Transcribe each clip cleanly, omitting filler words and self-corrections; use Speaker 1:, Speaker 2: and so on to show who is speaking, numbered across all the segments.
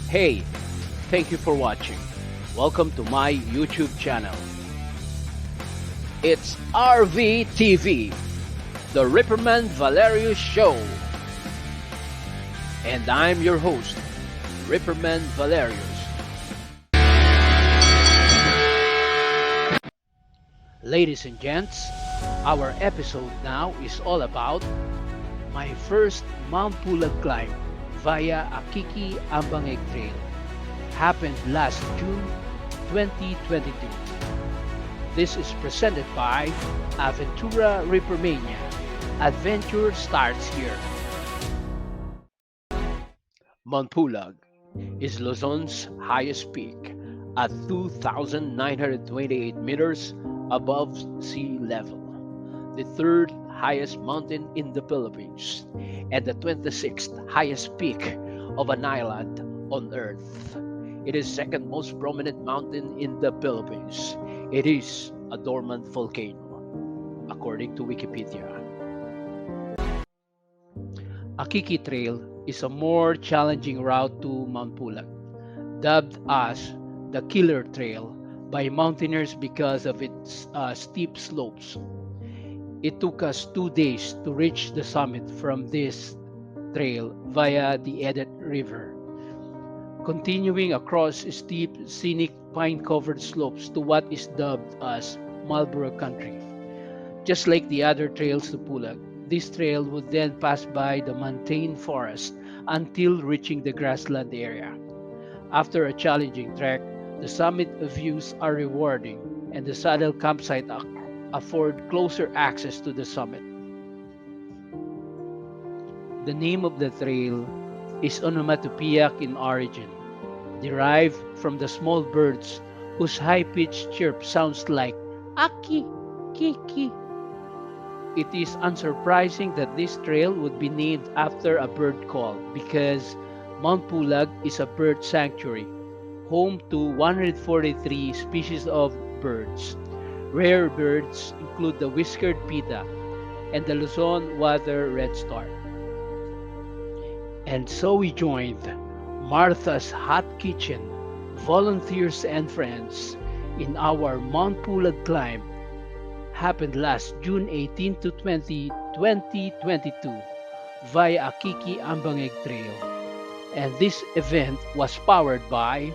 Speaker 1: Hey, thank you for watching. Welcome to my YouTube channel. It's RVTV, the Ripperman Valerius Show. And I'm your host, Ripperman Valerius. Ladies and gents, our episode now is all about my first Mt.Pulag climb via Akiki-Ambangeg Trail. Happened last June 2022. This is presented by Aventura Rippermania. Adventure starts here. Mt.Pulag is Luzon's highest peak at 2,928 meters above sea level, the third highest mountain in the Philippines, and the 26th highest peak of an island on Earth. It is second most prominent mountain in the Philippines. It is a dormant volcano, according to Wikipedia. Akiki Trail is a more challenging route to Mt.Pulag, dubbed as the Killer Trail by mountaineers because of its steep slopes. It took us 2 days to reach the summit from this trail via the Edet River, continuing across steep, scenic, pine-covered slopes to what is dubbed as Marlborough Country. Just like the other trails to Pulag, this trail would then pass by the montane forest until reaching the grassland area. After a challenging trek, the summit views are rewarding, and the saddle campsite afford closer access to the summit. The name of the trail is onomatopoeic in origin, derived from the small birds whose high-pitched chirp sounds like Aki, Kiki. It is unsurprising that this trail would be named after a bird call because Mt.Pulag is a bird sanctuary, home to 143 species of birds. Rare birds include the whiskered pita and the Luzon water redstart. And so we joined Martha's Hot Kitchen, volunteers and friends in our Mt.Pulag climb. Happened last June 18 to 20, 2022 via Akiki-Ambangeg Trail. And this event was powered by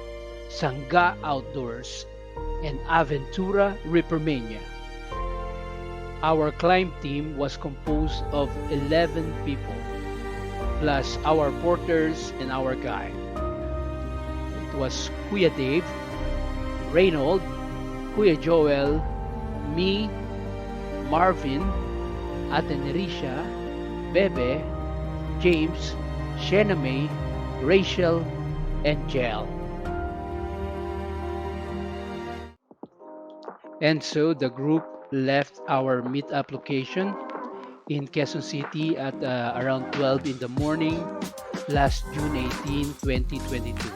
Speaker 1: Sangga Outdoors and Aventura Rippermania. Our climb team was composed of 11 people, plus our porters and our guide. It was Kuya Dave, Reynold, Kuya Joel, me, Marvin, Ate Nerisha, Bebe, James, Shena May, Rachel, and Jel. And so the group left our meetup location in Quezon City at around 12 in the morning last June 18, 2022.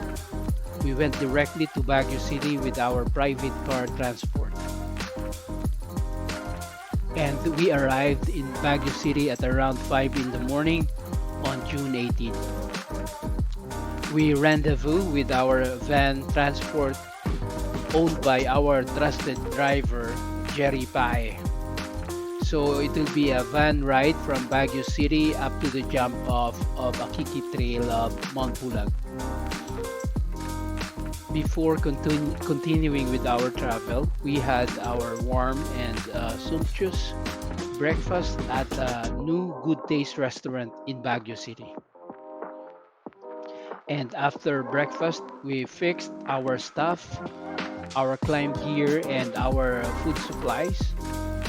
Speaker 1: We went directly to Baguio City with our private car transport. And we arrived in Baguio City at around 5 in the morning on June 18. We rendezvous with our van transport owned by our trusted driver, Jerry Pae. So it will be a van ride from Baguio City up to the jump off of Akiki Trail of Mt.Pulag. Before continuing with our travel, we had our warm and sumptuous breakfast at a new Good Taste restaurant in Baguio City. And after breakfast, we fixed our stuff, our climb gear, and our food supplies,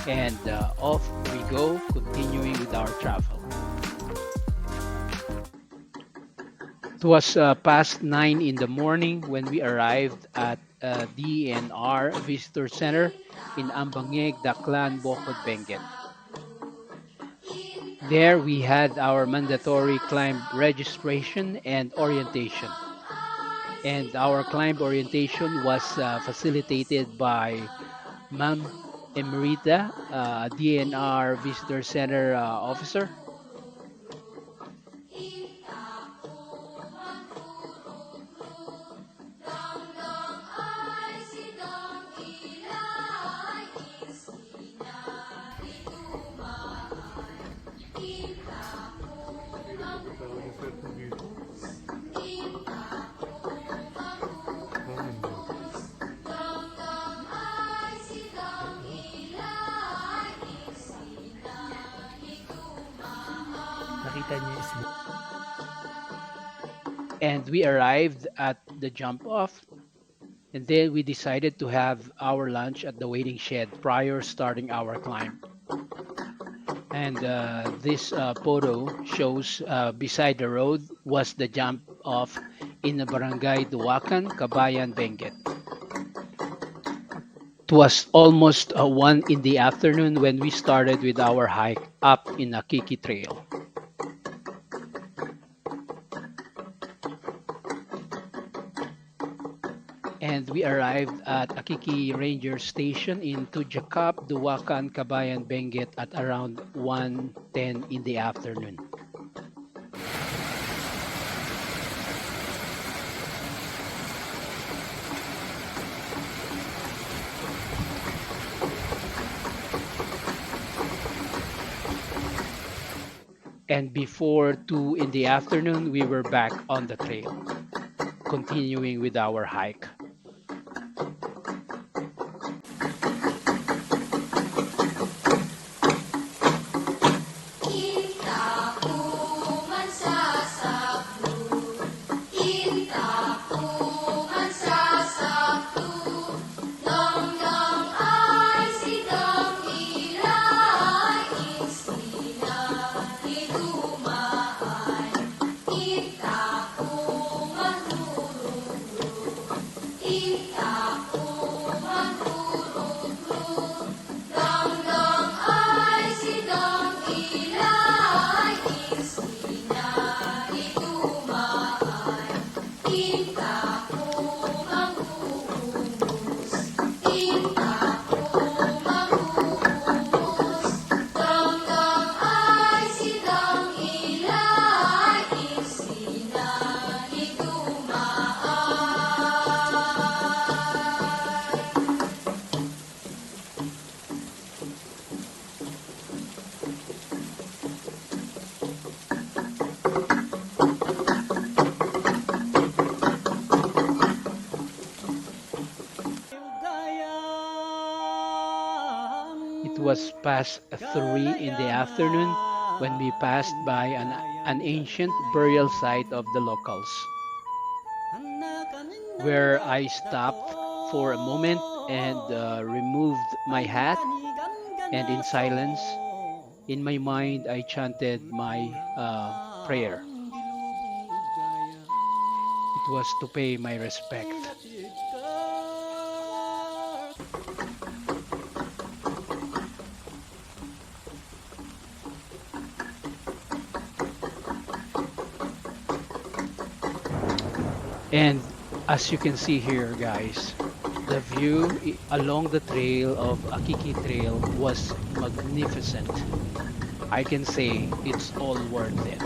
Speaker 1: and off we go, continuing with our travel. It was past 9 in the morning when we arrived at DNR Visitor Center in Ambangeg, Daklan, Bocod, Benguet. There we had our mandatory climb registration and orientation. And our climb orientation was facilitated by Ma'am Emerita, DNR Visitor Center officer.
Speaker 2: Nakita niyo is
Speaker 1: And we arrived at the jump off, and then we decided to have our lunch at the waiting shed prior starting our climb. And this photo shows beside the road was the jump off in the barangay Duwakan, Kabayan, Benguet. It was almost 1 in the afternoon when we started with our hike up in Akiki Trail. And we arrived at Akiki Ranger Station in Tujakap, Duwakan, Kabayan, Benguet at around 1:10 in the afternoon. And before 2 in the afternoon, we were back on the trail, continuing with our hike. It was past 3 in the afternoon when we passed by an ancient burial site of the locals, where I stopped for a moment and removed my hat, and in silence, in my mind, I chanted my prayer. It was to pay my respect. And as you can see here, guys, the view along the trail of Akiki Trail was magnificent. I can say it's all worth it.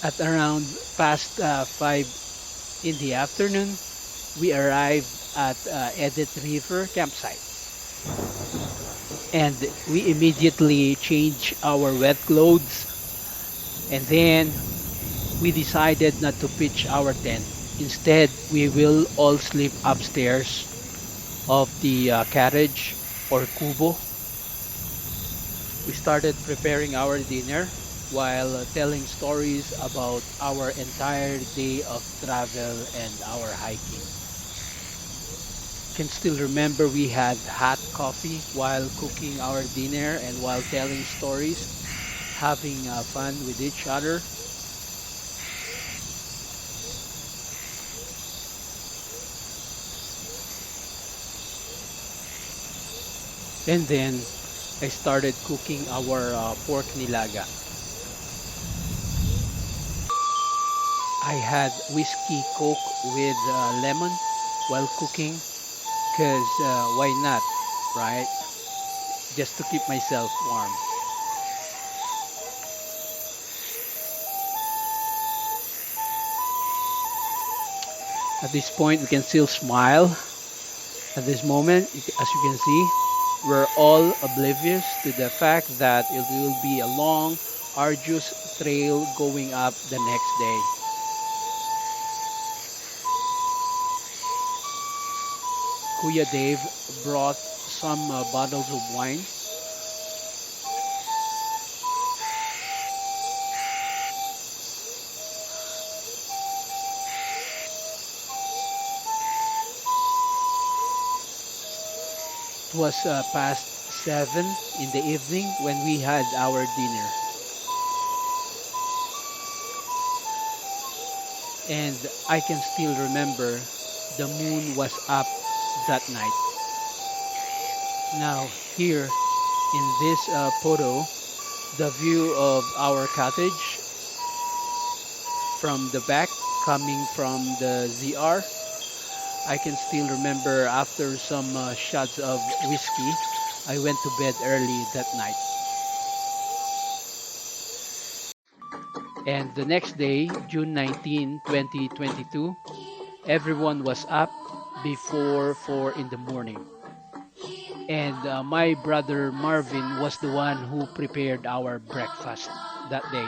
Speaker 1: At around past 5 in the afternoon, we arrived at Edit River campsite. And we immediately changed our wet clothes, and then we decided not to pitch our tent. Instead, we will all sleep upstairs of the carriage or kubo. We started preparing our dinner while telling stories about our entire day of travel and our hiking. Can still remember we had hot coffee while cooking our dinner and while telling stories, having fun with each other. And then I started cooking our pork nilaga. I had whiskey coke with lemon while cooking, cause why not, right? Just to keep myself warm. At this point, we can still smile. At this moment, as you can see, we're all oblivious to the fact that it will be a long, arduous trail going up the next day. Kuya Dave brought some bottles of wine. It was past 7 in the evening when we had our dinner. And I can still remember the moon was up that night. Now, here in this photo, the view of our cottage from the back coming from the ZR. I can still remember after some shots of whiskey, I went to bed early that night. And the next day, June 19, 2022, everyone was up before 4 in the morning. And my brother Marvin was the one who prepared our breakfast that day.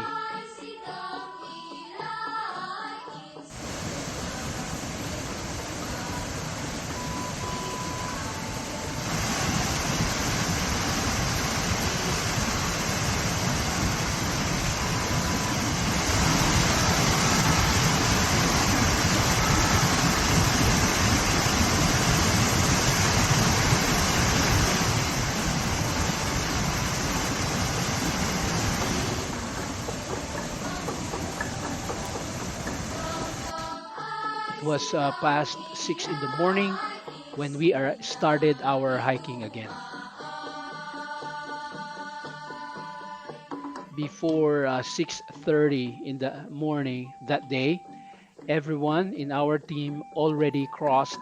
Speaker 1: It was past 6 in the morning when we started our hiking again. Before 6:30 in the morning that day, everyone in our team already crossed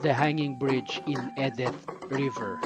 Speaker 1: the hanging bridge in Edith River.